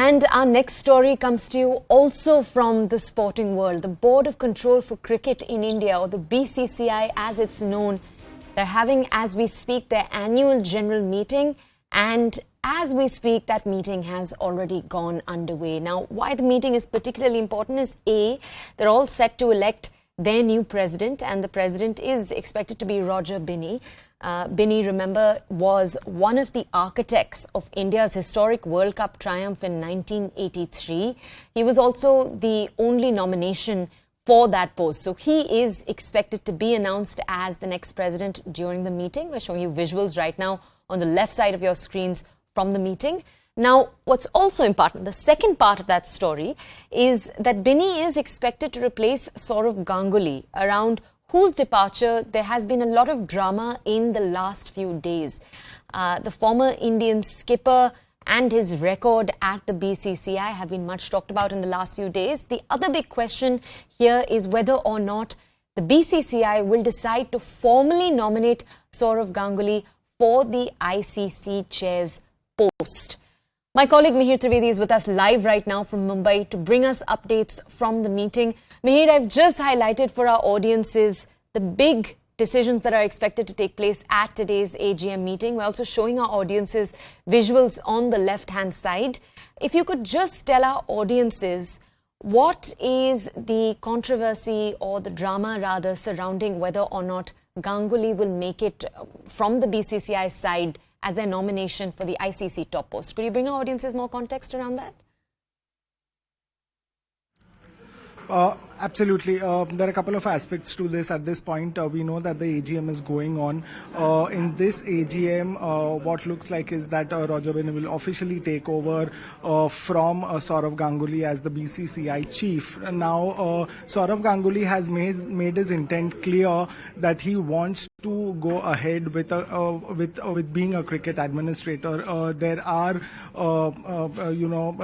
And our next story comes to you also from the sporting world. The Board of Control for Cricket in India, or the BCCI as it's known, they're having, as we speak, their annual general meeting. And as we speak, that meeting has already gone underway. Now, why the meeting is particularly important is A, they're all set to elect their new president, and the president is expected to be Roger Binny. Binny, remember, was one of the architects of India's historic World Cup triumph in 1983. He was also the only nomination for that post. So he is expected to be announced as the next president during the meeting. We're showing you visuals right now on the left side of your screens from the meeting. Now, what's also important, the second part of that story, is that Binny is expected to replace Sourav Ganguly, around whose departure there has been a lot of drama in the last few days. The former Indian skipper and his record at the BCCI have been much talked about in the last few days. The other big question here is whether or not the BCCI will decide to formally nominate Sourav Ganguly for the ICC chair's post. My colleague Mihir Trivedi is with us live right now from Mumbai to bring us updates from the meeting. Mihir, I've just highlighted for our audiences the big decisions that are expected to take place at today's AGM meeting. We're also showing our audiences visuals on the left-hand side. If you could just tell our audiences, what is the controversy or the drama rather surrounding whether or not Ganguly will make it from the BCCI side as their nomination for the ICC top post? Could you bring our audiences more context around that? Absolutely. There are a couple of aspects to this. At this point, we know that the AGM is going on. In this AGM, what looks like is that Roger Binny will officially take over from Sourav Ganguly as the BCCI chief. Now, Sourav Ganguly has made his intent clear that he wants to go ahead with being a cricket administrator. There are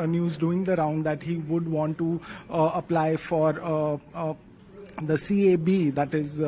news doing the round that he would want to apply for the CAB, that is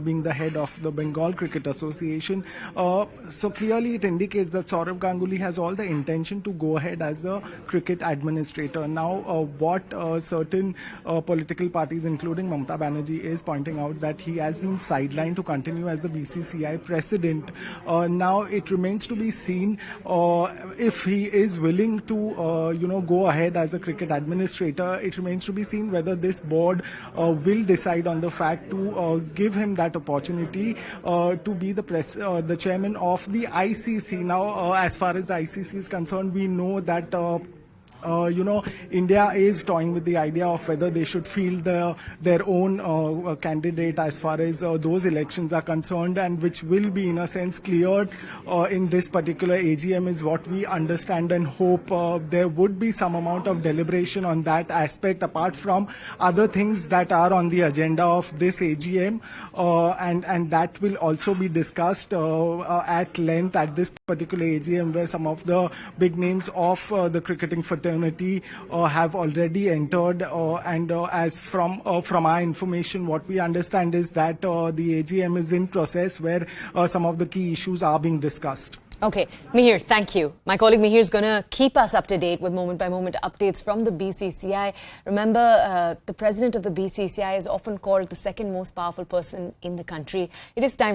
being the head of the Bengal Cricket Association. So clearly it indicates that Sourav Ganguly has all the intention to go ahead as the cricket administrator. Now, what certain political parties, including Mamata Banerjee, is pointing out that he has been sidelined to continue as the BCCI president. Now, it remains to be seen if he is willing to, go ahead as a cricket administrator. It remains to be seen whether this board will decide on the fact to give him that opportunity to be the chairman of the ICC. Now, as far as the ICC is concerned, we know that India is toying with the idea of whether they should field their own candidate as far as those elections are concerned, and which will be in a sense cleared in this particular AGM is what we understand and hope. There would be some amount of deliberation on that aspect apart from other things that are on the agenda of this AGM, and that will also be discussed at length at this particular AGM, where some of the big names of the cricketing fraternity have already entered, and as from our information, what we understand is that the AGM is in process where some of the key issues are being discussed. Okay, Mihir, thank you. My colleague Mihir is going to keep us up to date with moment-by-moment updates from the BCCI. Remember, the president of the BCCI is often called the second most powerful person in the country. It is time